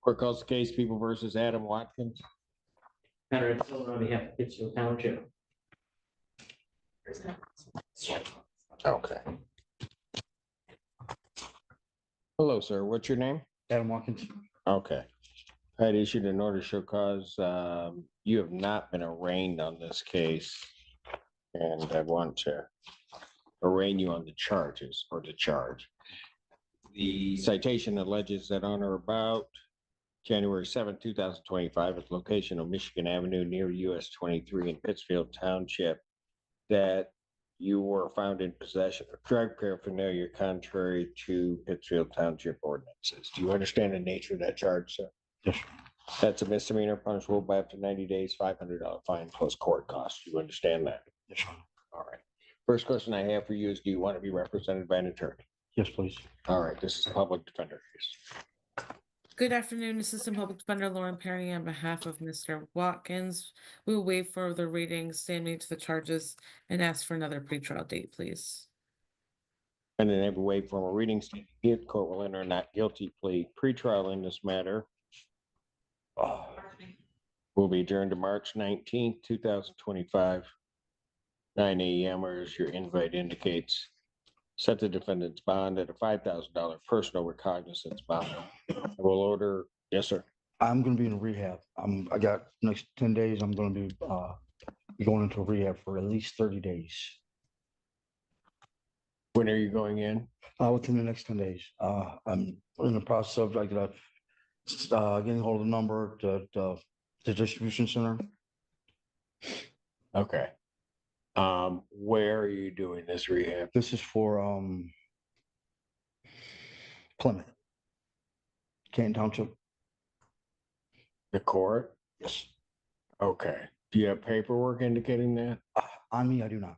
Court calls the case People versus Adam Watkins. Henry Tillman on behalf of Pittsfield Township. Okay. Hello, sir. What's your name? Adam Watkins. Okay. I had issued an order to show cause. You have not been arraigned on this case. And I want to arraign you on the charges or the charge. The citation alleges that on or about January 7th, 2025, at the location of Michigan Avenue near US 23 in Pittsfield Township, that you were found in possession of drug paraphernalia contrary to Pittsfield Township ordinances. Do you understand the nature of that charge, sir? Yes. That's a misdemeanor punishable by up to 90 days, $500 fine plus court costs. Do you understand that? Yes, sir. All right. First question I have for you is, do you want to be represented by an attorney? Yes, please. All right, this is a public defender case. Good afternoon, Assistant Public Defender Lauren Perry on behalf of Mr. Watkins. We will waive further reading, standing to the charges, and ask for another pretrial date, please. And then every waive formal reading, the court will enter a not guilty plea. Pretrial in this matter will be adjourned to March 19th, 2025, 9 a.m. or as your invite indicates. Set the defendant's bond at a $5,000 personal recognizance bond. I will order, yes, sir. I'm going to be in rehab. I got next 10 days. I'm going to be going into rehab for at least 30 days. When are you going in? Within the next 10 days. I'm in the process of getting hold of the number to the distribution center. Okay. Where are you doing this rehab? This is for Plymouth, Canton Township. The court? Yes. Okay. Do you have paperwork indicating that? On me, I do not.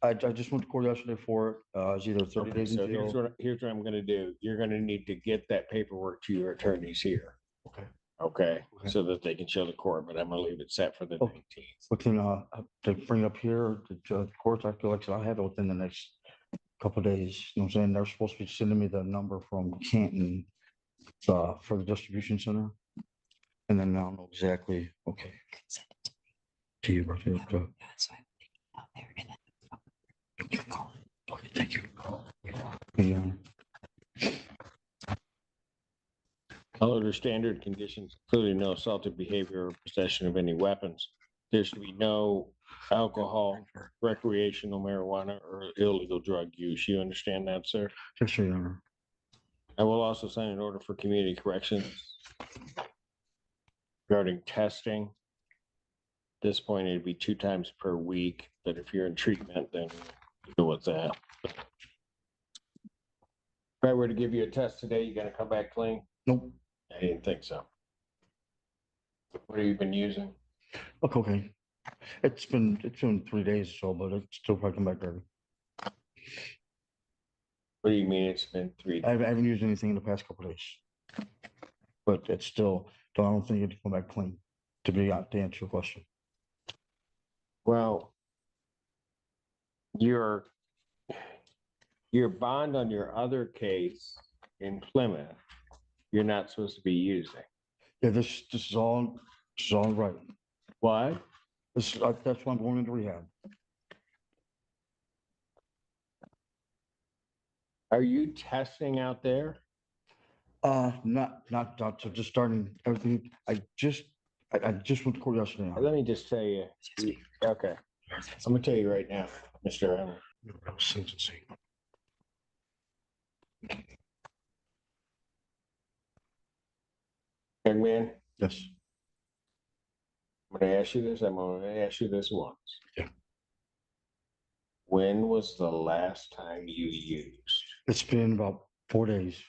I just went to court yesterday for it. It's either 30 Okay, days in so jail. here's what I'm gonna do. You're gonna need to get that paperwork to your attorneys here. Okay. Okay, Okay. so that they can show the court, but I'm gonna leave it set for the Okay. 19th. Within, to bring it up here to court, I feel like I'll have it within the next couple of days. You know what I'm saying? They're supposed to be sending me the number from Canton for the distribution center. And then I'll know exactly, okay. To you, right here, Okay, thank you. Yeah. I'll order standard conditions, including no assaultive behavior or possession of any weapons. There should be no alcohol, recreational marijuana, or illegal drug use. You understand that, sir? Yes, Your Honor. I will also sign an order for community corrections regarding testing. At this point, it'd be 2 times per week, but if you're in treatment, then deal with that. If I were to give you a test today, you gonna come back clean? Nope. I didn't think so. What have you been using? Okay. It's been 3 days or so, but it's still probably come back dirty. What do you mean it's been 3 I haven't used anything in the past couple of days. But it's still, I don't think it'd come back clean, to answer your question. Well, your bond on your other case in Plymouth, you're not supposed to be using. Yeah, this is all right. Why? That's why I'm going into rehab. Are you testing out there? Not to just starting everything. I just went to court yesterday. Let me just tell you. Okay. I'm gonna tell you right now, Mr. Allen. Young man, Yes. I'm gonna ask you this. I'm gonna ask you this once. Yeah. When was the last time you used? It's been about 4 days.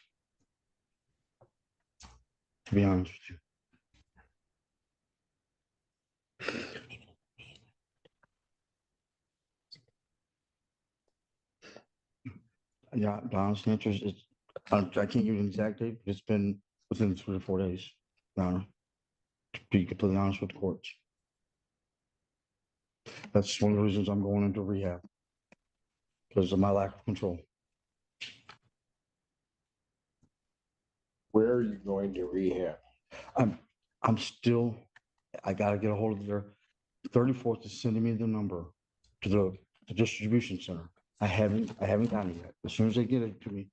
To be honest with you. Yeah, the honest answer is, I can't give you an exact date, but it's been within 3 or 4 days, Your Honor. To be completely honest with the courts. That's one of the reasons I'm going into rehab. Because of my lack of control. Where are you going to rehab? I'm still, I gotta get a hold of their 34th is sending me the number to the distribution center. I haven't gotten it yet. As soon as they get it to me,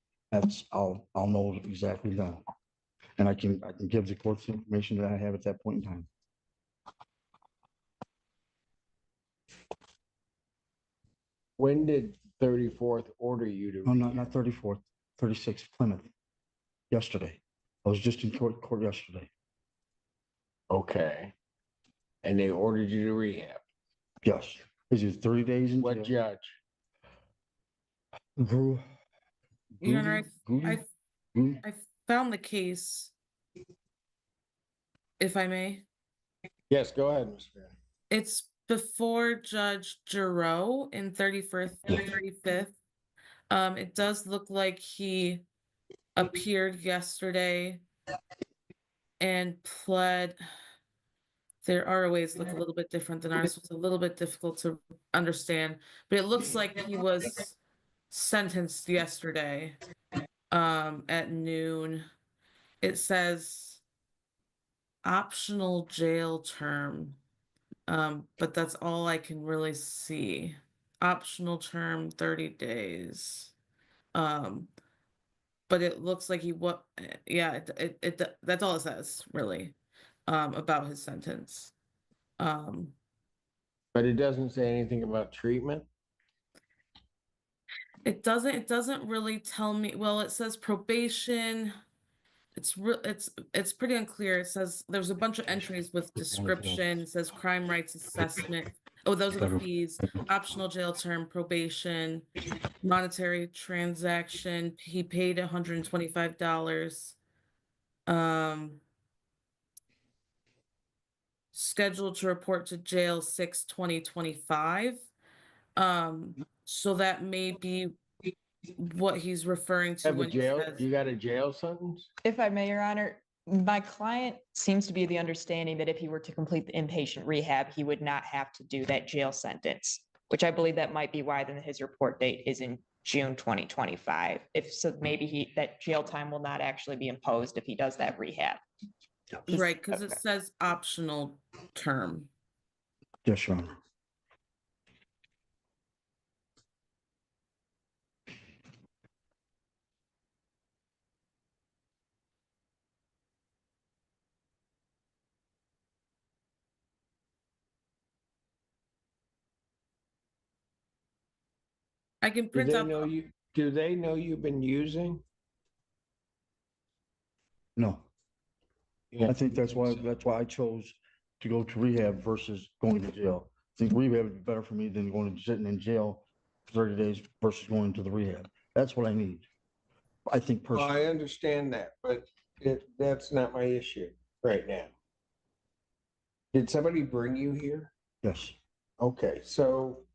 I'll know exactly then. And I can give the court the information that I have at that point in time. When did 34th order you to? No, not 34th, 36th Plymouth. Yesterday. I was just in court yesterday. Okay. And they ordered you to rehab. Yes. Is it 30 days in What jail? judge? Your Honor, Goody? I found the case. If I may, Yes, go ahead, Mr. it's before Judge Giroux in 35th. It does look like he appeared yesterday and pled. Their ROAs look a little bit different than ours, so it's a little bit difficult to understand, but it looks like he was sentenced yesterday, at noon. It says optional jail term, but that's all I can really see. Optional term, 30 days. But it looks like yeah, that's all it says, really, about his sentence. But it doesn't say anything about treatment? It doesn't really tell me, well, it says probation. It's pretty unclear. It says there's a bunch of entries with description, it says crime rights assessment. Oh, those are the fees, optional jail term, probation, monetary transaction. He paid $125. Scheduled to report to jail 6/20/25. So that may be what he's referring to Have a when he jail, says. you got a jail sentence? If I may, Your Honor, my client seems to be the understanding that if he were to complete the inpatient rehab, he would not have to do that jail sentence, which I believe that might be why then his report date is in June 2025. If so, maybe that jail time will not actually be imposed if he does that rehab. Right, because it Okay. says optional term. Yes, Your Honor. I can Do print they out. know you, do they know you've been using? No, Yeah. I think that's why I chose to go to rehab versus going to jail. I think rehab would be better for me than going to sitting in jail for 30 days versus going to the rehab. That's what I need. I think Well, personally. I understand that, but that's not my issue right now. Did somebody bring you here? Yes. Okay, so,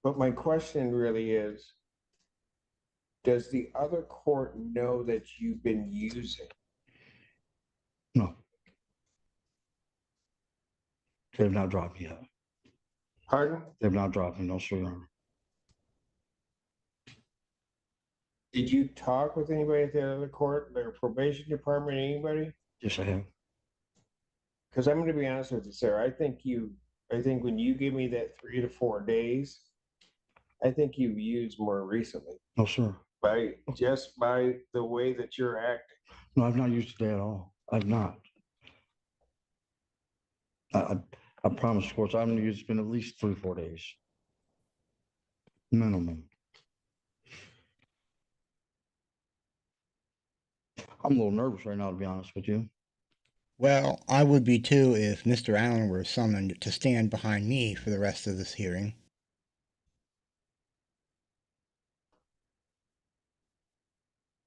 but my question really is, does the other court know that you've been using? No. They've not dropped me yet. Pardon? They've not dropped me, no, sir, Your Honor. Did you talk with anybody at the other court, their probation department, anybody? Yes, I have. Because I'm gonna be honest with you, sir, I think when you give me that 3 to 4 days, I think you've used more recently, No, sir. just by the way that you're acting. No, I've not used it at all. I've not. I promise, of course, I'm gonna use, it's been at least 3, 4 days. Minimum. I'm a little nervous right now, to be honest with you. Well, I would be too if Mr. Allen were summoned to stand behind me for the rest of this hearing.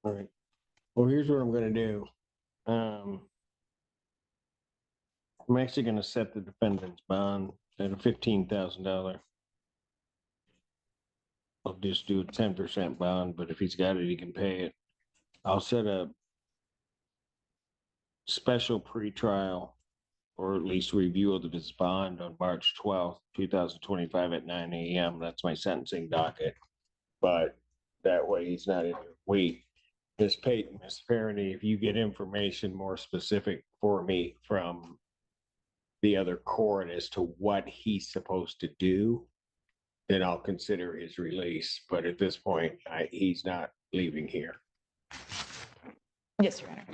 All right. Well, here's what I'm gonna do. I'm actually gonna set the defendant's bond at a $15,000. I'll just do a 10% bond, but if he's got it, he can pay it. I'll set a special pretrial or at least review of his bond on March 12th, 2025 at 9 a.m. That's my sentencing docket. But that way he's not in a wait. Ms. Peyton, Ms. Parity, if you get information more specific for me from the other court as to what he's supposed to do, then I'll consider his release. But at this point, he's not leaving here. Yes, Your Honor.